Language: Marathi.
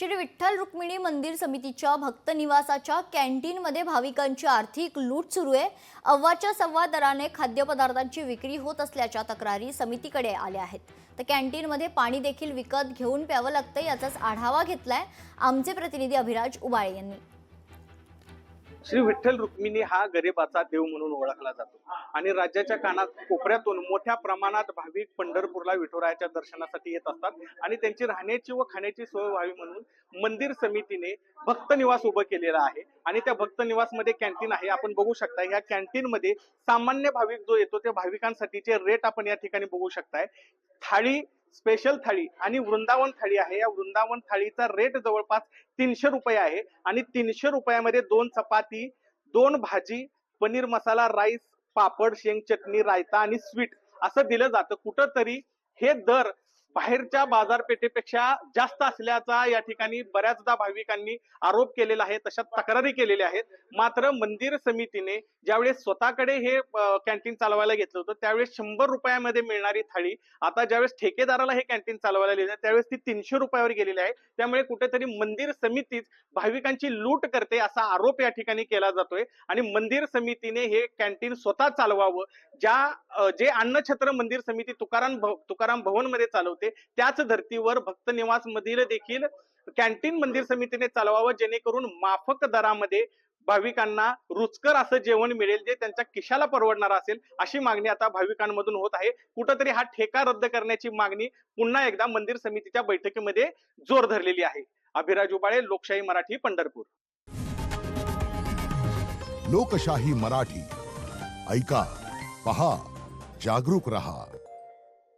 श्री विठ्ठल रुक्मिणी मंदिर समितीच्या भक्त निवासाच्या कॅन्टीनमध्ये भाविकांची आर्थिक लूट सुरू आहे। अव्वाच्या सव्वा दराने खाद्यपदार्थांची विक्री होत असल्याच्या तक्रारी समितीकडे आल्या आहेत। तर कॅन्टीनमध्ये पाणी देखील विकत घेऊन प्यावं लागतं, याचाच आढावा घेतलाय आमचे प्रतिनिधी अभिराज उबाळे यांनी। श्री विठ्ठल रुक्मिणी हा गरिबाचा देव म्हणून ओळखला जातो आणि राज्याच्या कोपऱ्यातून मोठ्या प्रमाणात भाविक पंढरपूरला विठुरायाच्या दर्शनासाठी येत असतात आणि त्यांची राहण्याची व खाण्याची सोय व्हावी म्हणून मंदिर समितीने भक्त निवास उभं केलेला आहे आणि त्या भक्त निवास मध्ये कॅन्टीन आहे। आपण बघू शकता या कॅन्टीन मध्ये सामान्य भाविक जो येतो त्या भाविकांसाठीचे रेट आपण या ठिकाणी बघू शकताय। थाळी, स्पेशल थाळी आणि वृंदावन थाळी आहे। या वृंदावन थाळीचा रेट जवळपास 300 रुपये आहे आणि 300 रुपयामध्ये 2 चपाती, 2 भाजी, पनीर मसाला, राईस, पापड, शेंग चटणी, रायता आणि स्वीट असं दिलं जातं। कुठंतरी हे दर बाहेरच्या बाजारपेठेपेक्षा जास्त असल्याचा या ठिकाणी बऱ्याचदा भाविकांनी आरोप केलेला आहे, तशा तक्रारी केलेल्या आहेत। मात्र मंदिर समितीने ज्यावेळेस स्वतःकडे हे कॅन्टीन चालवायला घेतलं होतं त्यावेळेस 100 रुपयामध्ये मिळणारी थाळी आता ज्यावेळेस ठेकेदाराला हे कॅन्टीन चालवायला लिहिलं त्यावेळेस ती 300 रुपयावर गेलेली आहे। त्यामुळे कुठेतरी मंदिर समितीच भाविकांची लूट करते असा आरोप या ठिकाणी केला जातोय आणि मंदिर समितीने हे कॅन्टीन स्वतः चालवावं। जे अन्नछत्र मंदिर समिती तुकाराम भवन मध्ये चालवते त्याच धर्तीवर भक्त निवास मधील देखील कॅन्टीन मंदिर समितीने चालवावं, जेणेकरून माफक दरामध्ये भाविकांना रुचकर असं जेवण मिळेल जे त्यांच्या खिशाला परवडणार असेल, अशी मागणी आता भाविकांमधून होत आहे। कुठंतरी हा ठेका रद्द करण्याची मागणी पुन्हा एकदा मंदिर समितीच्या बैठकीमध्ये जोर धरलेली आहे। अभिराज उबाळे, लोकशाही मराठी, पंढरपूर। लोकशाही मराठी ऐका, पहा, जागरूक रहा।